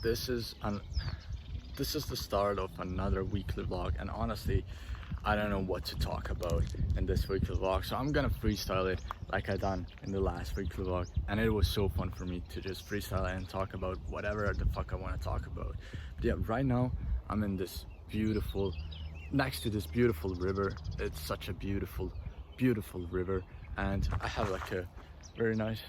this is the start of another weekly vlog, and honestly I don't know what to talk about in this weekly vlog, so I'm gonna freestyle it like I done in the last weekly vlog. And it was so fun for me to just freestyle and talk about whatever the fuck I want to talk about. But yeah, right now I'm in this beautiful, next to this beautiful river. It's such a beautiful river, and I have like a very nice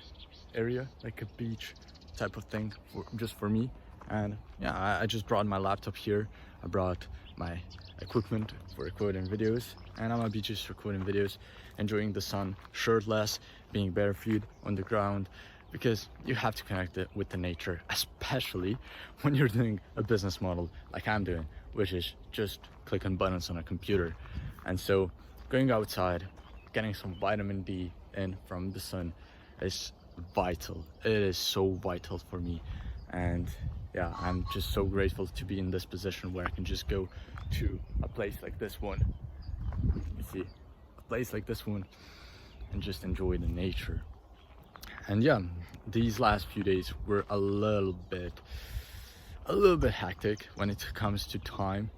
area, like a beach type of thing just for me. And yeah, I just brought my laptop here. I brought my equipment for recording videos, and I'm gonna be just recording videos, enjoying the sun, shirtless, being barefoot on the ground, because you have to connect it with the nature, especially when you're doing a business model like I'm doing, which is just clicking buttons on a computer. And so going outside, getting some vitamin D in from the sun is vital. It is so vital for me. And yeah, I'm just so grateful to be in this position where I can just go to a place like this one. You see, a place like this one, and just enjoy the nature. And yeah, these last few days were a little bit hectic when it comes to time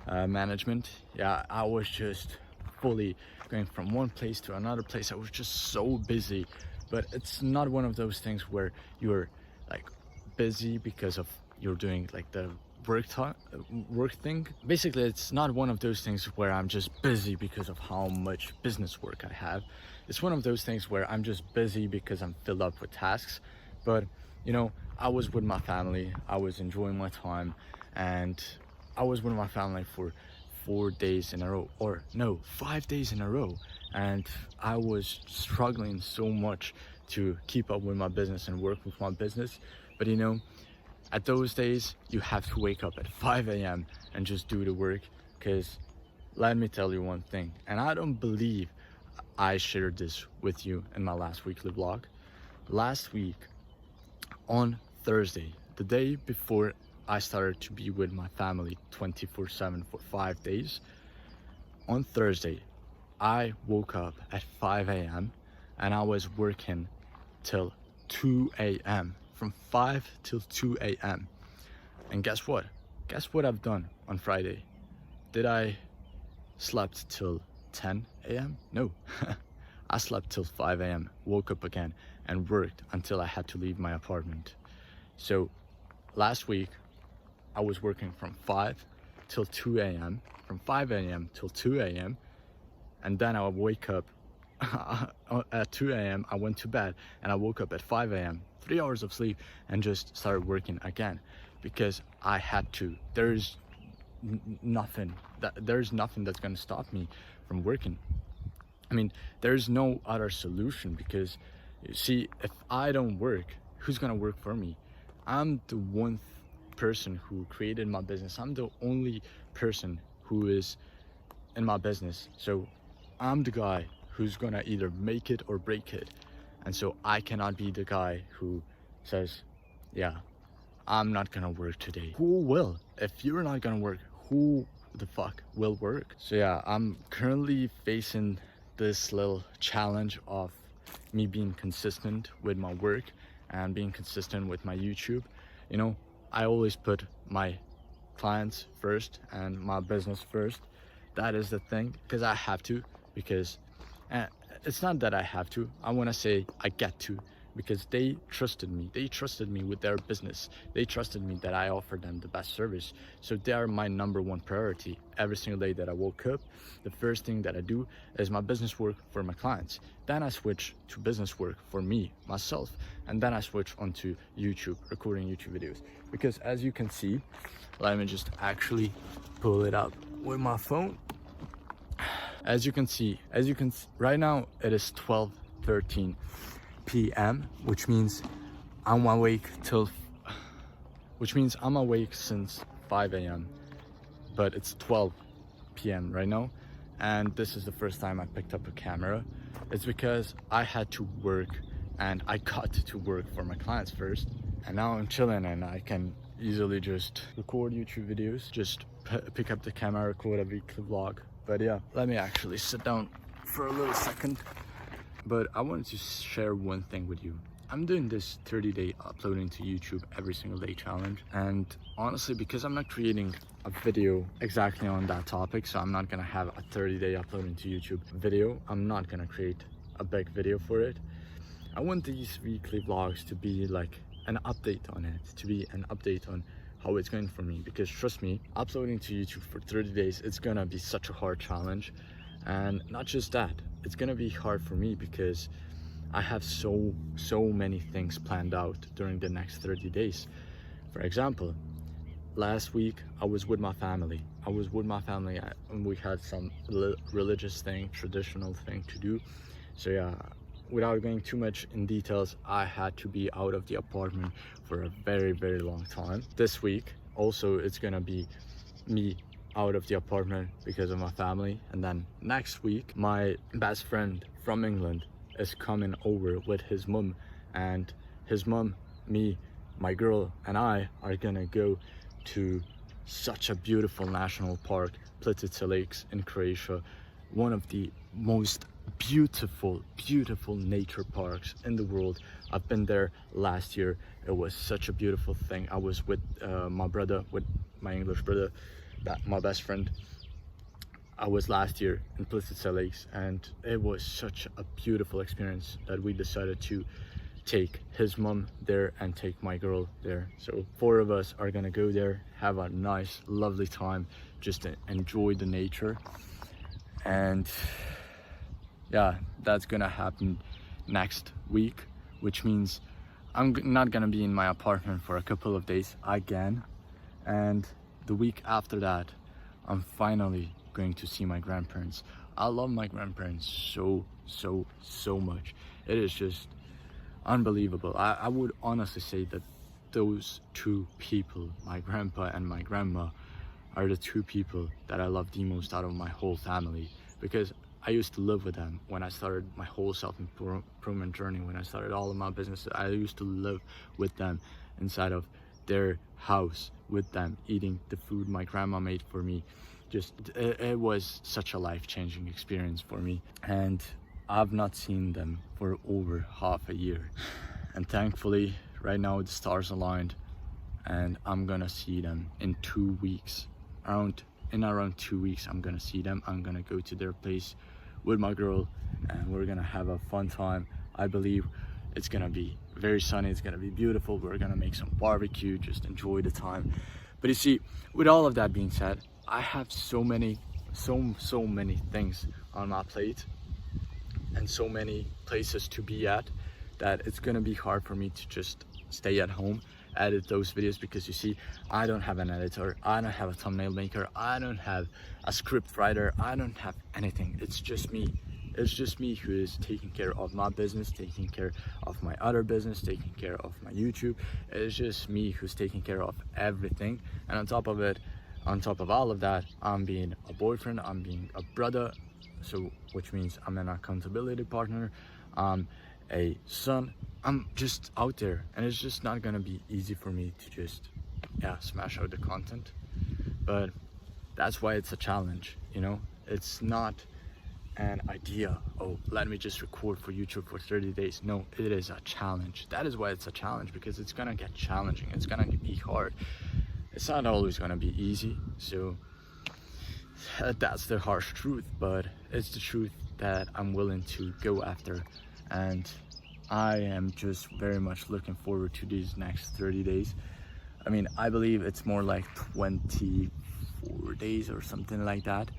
management. Yeah, I was just fully going from one place to another place. I was just so busy. But it's not one of those things where you're like busy because of you're doing like the work thing. Basically, it's not one of those things where I'm just busy because of how much business work I have. It's one of those things where I'm just busy because I'm filled up with tasks. But you know, I was with my family, I was enjoying my time, and I was with my family for 4 days in a row, or no, 5 days in a row. And I was struggling so much to keep up with my business and work with my business. But you know, at those days you have to wake up at 5 a.m. and just do the work. Because let me tell you one thing, and I don't believe I shared this with you in my last weekly vlog. Last week on Thursday, the day before I started to be with my family 24/7 for 5 days, on Thursday I woke up at 5 a.m. and I was working till 2 a.m. from 5 till 2 a.m. And guess what? Guess what I've done on Friday? Did I slept till 10 a.m.? No. I slept till 5 a.m., woke up again and worked until I had to leave my apartment. So last week I was working from 5 till 2 a.m., from 5 a.m. till 2 a.m. and then I would wake up at 2 a.m. I went to bed and I woke up at 5 a.m., 3 hours of sleep, and just started working again because I had to. There's nothing that's gonna stop me from working. I mean, there's no other solution, because you see, if I don't work, who's gonna work for me? I'm the one person who created my business. I'm the only person who is in my business. So I'm the guy who's gonna either make it or break it. And so I cannot be the guy who says, yeah, I'm not gonna work today. Who will? If you're not gonna work, who the fuck will work? So yeah, I'm currently facing this little challenge of me being consistent with my work and being consistent with my YouTube. You know, I always put my clients first and my business first. That is the thing, because I have to, because it's not that I have to, I want to say I get to, because they trusted me with their business. They trusted me that I offered them the best service. So they are my number one priority. Every single day that I woke up, the first thing that I do is my business work for my clients. Then I switch to business work for me, myself, and then I switch onto YouTube, recording YouTube videos. Because as you can see, let me just actually pull it up with my phone. As you can see, right now it is 12:13 p.m., which means I'm awake since 5 a.m. but it's 12 p.m. right now, and this is the first time I picked up a camera. It's because I had to work, and I got to work for my clients first, and now I'm chilling and I can easily just record YouTube videos, just pick up the camera, record a weekly vlog. But yeah, let me actually sit down for a little second. But I wanted to share one thing with you. I'm doing this 30-day uploading to YouTube every single day challenge, and honestly, because I'm not creating a video exactly on that topic, so I'm not gonna have a 30-day uploading to YouTube video. I'm not gonna create a big video for it. I want these weekly vlogs to be like an update on it, to be an update on how it's going for me, because trust me, uploading to YouTube for 30 days, it's gonna be such a hard challenge. And not just that, it's gonna be hard for me because I have so many things planned out during the next 30 days. For example, last week I was with my family. And we had some religious thing, traditional thing to do. So yeah, without going too much in details, I had to be out of the apartment for a very long time. This week also, it's gonna be me out of the apartment because of my family. And then next week, my best friend from England is coming over with his mom, and his mom, me, my girl, and I are gonna go to such a beautiful national park, Plitvice Lakes in Croatia, one of the most beautiful nature parks in the world. I've been there last year. It was such a beautiful thing. I was with my brother, with my English brother, my best friend. I was last year in Plitvice Lakes, and it was such a beautiful experience that we decided to take his mom there and take my girl there. So 4 of us are gonna go there, have a nice lovely time, just to enjoy the nature. And yeah, that's gonna happen next week, which means I'm not gonna be in my apartment for a couple of days again. And the week after that, I'm finally going to see my grandparents. I love my grandparents so much. It is just unbelievable. I would honestly say that those 2 people, my grandpa and my grandma, are the 2 people that I love the most out of my whole family, because I used to live with them when I started my whole self-improvement journey. When I started all of my businesses, I used to live with them inside of their house, with them, eating the food my grandma made for me. Just it was such a life-changing experience for me, and I've not seen them for over half a year. And thankfully right now the stars aligned, and I'm gonna see them in 2 weeks. In around 2 weeks I'm gonna see them. I'm gonna go to their place with my girl, and we're gonna have a fun time. I believe it's gonna be very sunny, it's gonna be beautiful. We're gonna make some barbecue, just enjoy the time. But you see, with all of that being said, I have so many things on my plate and so many places to be at that it's gonna be hard for me to just stay at home, edit those videos, because you see, I don't have an editor, I don't have a thumbnail maker, I don't have a script writer, I don't have anything. It's just me. It's just me who is taking care of my business, taking care of my other business, taking care of my YouTube. It's just me who's taking care of everything. And on top of all of that, I'm being a boyfriend, I'm being a brother, so which means I'm an accountability partner, I'm a son. I'm just out there, and it's just not gonna be easy for me to just smash out the content. But that's why it's a challenge, you know. It's not an idea, oh, let me just record for YouTube for 30 days. No, it is a challenge. That is why it's a challenge, because it's gonna get challenging, it's gonna be hard. It's not always gonna be easy, so that's the harsh truth, but it's the truth that I'm willing to go after. And I am just very much looking forward to these next 30 days. I mean, I believe it's more like 24 days or something like that,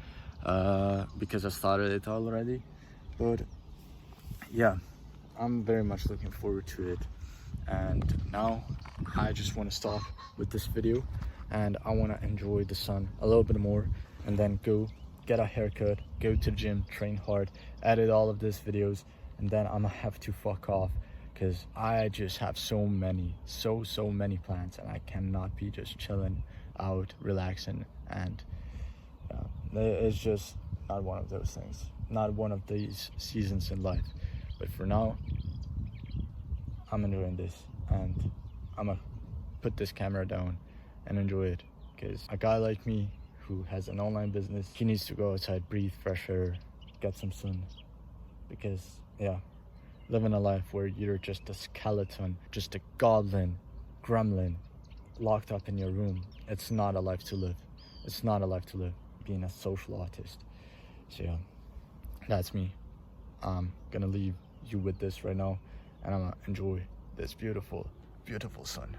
because I started it already. But yeah, I'm very much looking forward to it. And now I just want to stop with this video, and I want to enjoy the sun a little bit more, and then go get a haircut, go to the gym, train hard, edit all of these videos, and then I'm gonna have to fuck off, because I just have so many plans, and I cannot be just chilling out, relaxing. And it's just not one of those things, not one of these seasons in life. But for now, I'm enjoying this, and I'm gonna put this camera down and enjoy it, because a guy like me who has an online business, he needs to go outside, breathe fresh air, get some sun, because yeah, living a life where you're just a skeleton, just a goblin, gremlin, locked up in your room. It's not a life to live. It's not a life to live, being a social artist. So yeah, that's me. I'm gonna leave you with this right now, and I'm gonna enjoy this beautiful, beautiful sun.